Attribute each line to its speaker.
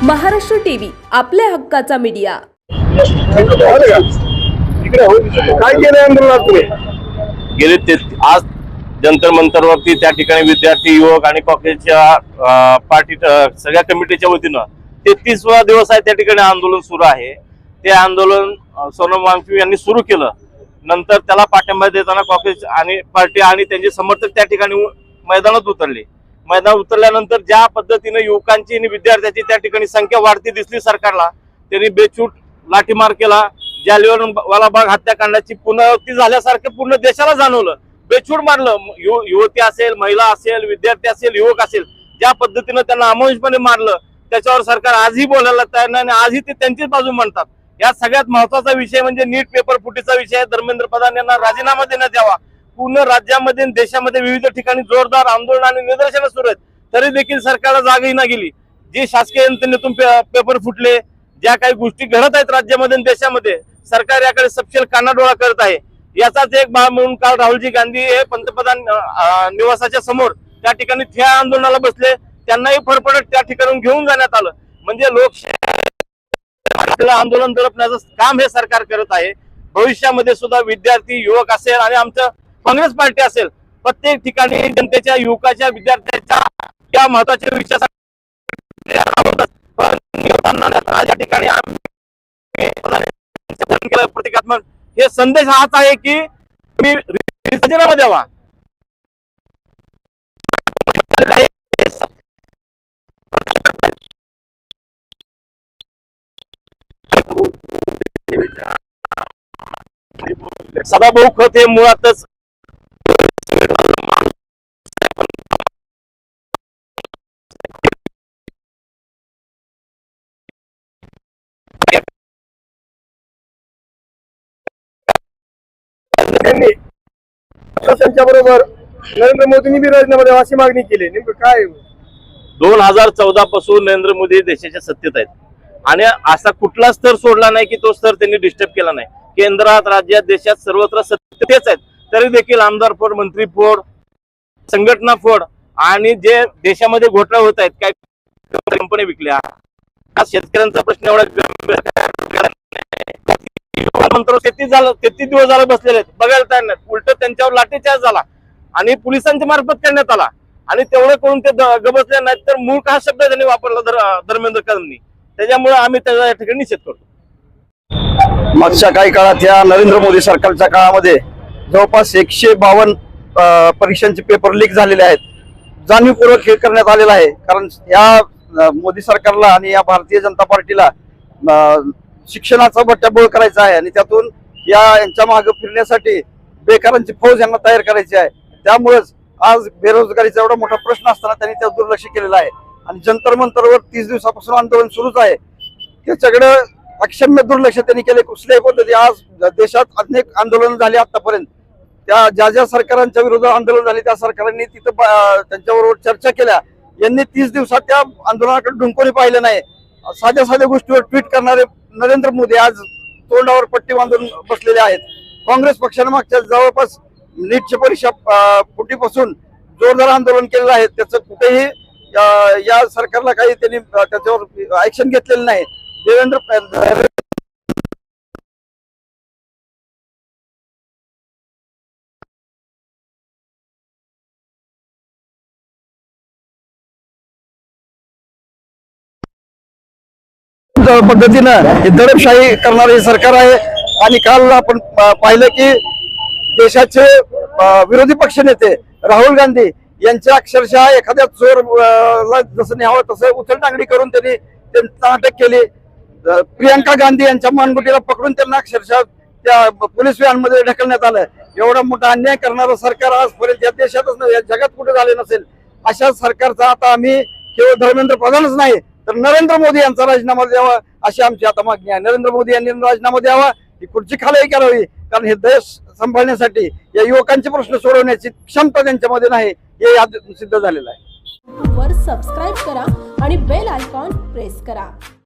Speaker 1: Maharashtra TV आपल्या हक्काचा media.
Speaker 2: काय केलं आंदोलनात तुम्ही?
Speaker 3: गेले आज जंतर मंतरवरती त्या ठिकाणी विद्यार्थी युवक आणि काँग्रेसच्या पार्टी सगळ्या कमिटीच्या वतीनं 33वा दिवस आहे त्या ठिकाणी आंदोलन सुरू आहे। ते आंदोलन सोनम वांगचुक यांनी सुरू केलं, नंतर त्याला पाठिंबा देताना काँग्रेस आणि पार्टी आणि त्यांचे समर्थक त्या ठिकाणी मैदानात उतरले। मैदानात उतरल्यानंतर ज्या पद्धतीने युवकांची आणि विद्यार्थ्यांची त्या ठिकाणी संख्या वाढती दिसली सरकारला, त्यांनी बेछूट लाठीमार केला। जालियनवाला बाग हत्याकांडाची पुनरावृत्ती झाल्यासारखं पूर्ण देशाला जाणवलं। बेछूट मारलं, युवती असेल, महिला असेल, विद्यार्थी असेल, युवक असेल, ज्या पद्धतीने त्यांना अमानुषपणे मारलं त्याच्यावर सरकार आजही बोलायला तयार नाही आणि आजही ते त्यांचीच बाजू म्हणतात। या सगळ्यात महत्त्वाचा विषय म्हणजे नीट पेपर फुटीचा विषय। धर्मेंद्र प्रधान यांना राजीनामा देण्यात यावा। पूर्ण राज्यामध्ये देशामध्ये विविध ठिकाणी जोरदार आंदोलन आणि निदर्शनं सुरू आहेत, तरी देखील सरकारला जागही न गेली। जे शासकीय यंत्रणेतून पेपर फुटले, ज्या काही गोष्टी घडत आहेत राज्यामध्ये देशामध्ये, सरकार याकडे सपशेल कानाडोळा करत आहे। याचाच एक भाग म्हणून काल राहुलजी गांधी हे पंतप्रधान निवासाच्या समोर त्या ठिकाणी ठिय्या आंदोलनाला बसले, त्यांनाही फडफडत त्या ठिकाणून घेऊन जाण्यात आलं। म्हणजे लोकशाही आंदोलन दडपण्याचं काम हे सरकार करत आहे। भविष्यामध्ये सुद्धा विद्यार्थी युवक असेल आणि आमचं काँग्रेस पार्टी असेल, प्रत्येक ठिकाणी जनतेच्या, युवकाच्या, विद्यार्थ्यांच्या या महत्वाच्या विषयासाठी या ठिकाणी प्रतिकात्मक हे संदेश हाच आहे की तुम्ही राजीनामा द्यावा। सदाभाऊ खोत हे मुळातच
Speaker 2: त्यांच्या बरोबर नरेंद्र मोदींनी बी राजीनामा द्यावा अशी मागणी केली। नेमकं काय?
Speaker 3: 2014 पासून नरेंद्र मोदी देशाच्या सत्तेत आहेत आणि असा कुठला स्तर सोडला नाही की तो स्तर त्यांनी डिस्टर्ब केला नाही। केंद्रात, राज्यात, देशात सर्वत्र सत्तेच आहेत, तरी देखील आमदार फोड, मंत्री फोड, संघटना फोड आणि जे देशामध्ये घोटाळे होत आहेत, काय कंपनी विकल्या, शेतकऱ्यांचा प्रश्न एवढा 33 दिवस झाले बसलेले आहेत, बघायला तयार नाहीत। उलट त्यांच्यावर लाठीचार्ज झाला आणि पोलिसांच्या मार्फत करण्यात आला आणि तेवढं करून ते गबसले नाहीत, तर मूर्ख हा शब्द त्यांनी वापरला धर्मेंद्र प्रधानांनी। त्याच्यामुळे आम्ही त्या ठिकाणी निषेध करतो।
Speaker 4: मागच्या काही काळात या नरेंद्र मोदी सरकारच्या काळामध्ये जवळपास 152 परीक्षांचे पेपर लीक झालेले आहेत। जाणीवपूर्वक हे करण्यात आलेलं आहे, कारण या मोदी सरकारला आणि या भारतीय जनता पार्टीला शिक्षणाचा बट्ट्याबोळ करायचा आहे आणि त्यातून यांच्या मागे फिरण्यासाठी बेकारांची फौज यांना तयार करायची आहे। त्यामुळेच आज बेरोजगारीचा एवढा मोठा प्रश्न असताना त्यांनी त्यावर दुर्लक्ष केलेलं आहे आणि जंतर मंतरवर 30 दिवसापासून आंदोलन सुरूच आहे, त्याच्याकडे अक्षम्य दुर्लक्ष त्यांनी केले। कुठल्याही पद्धती आज देशात अनेक आंदोलन झाली आतापर्यंत, त्या ज्या सरकारांच्या विरोधात आंदोलन झाले त्या सरकारांनी तिथं त्यांच्याबरोबर चर्चा केल्या। यांनी 30 दिवसात त्या आंदोलनाकडे ढुंकूनही पाहिलं नाही। साध्या गोष्टीवर ट्विट करणारे नरेंद्र मोदी आज तोंडावर पट्टी बांधून बसलेले आहेत। काँग्रेस पक्षाने मागच्या जवळपास नीटची परीक्षा फुटीपासून जोरदार आंदोलन केलेलं आहे, त्याचं कुठेही या सरकारला काही त्यांनी त्याच्यावर ऍक्शन घेतलेलं नाही। पद्धतीनं हे दडपशाही करणारे सरकार आहे आणि काल आपण पाहिलं की देशाचे विरोधी पक्ष नेते राहुल गांधी यांच्या अक्षरशः एखाद्या चोरला जसं न्यावं तसं उचलटांगडी करून त्यांनी त्यांना अटक केली। प्रियंका गांधी यांच्या मानगुटीला पकडून त्यांना अक्षरशः त्या पोलीस व्हॅनमध्ये ढकलण्यात आलं। एवढा मोठा अन्याय करणारं सरकार आजपर्यंत या देशातच नाही, या जगात कुठे झाले नसेल। अशा सरकारचा आता आम्ही केवळ धर्मेंद्र प्रधानच नाही तर नरेंद्र मोदी यांचा राजीनामा द्यावा अशी आमची आता मागणी आहे। नरेंद्र मोदी यांनी राजीनामा द्यावा, ही खुर्ची खाली करावी, कारण हे देश सांभाळण्यासाठी या युवकांचे प्रश्न सोडवण्याची क्षमता त्यांच्यामध्ये नाही, हे सिद्ध झालेलं आहे।
Speaker 1: वर सबस्क्राइब करा आणि बेल आयकॉन प्रेस करा।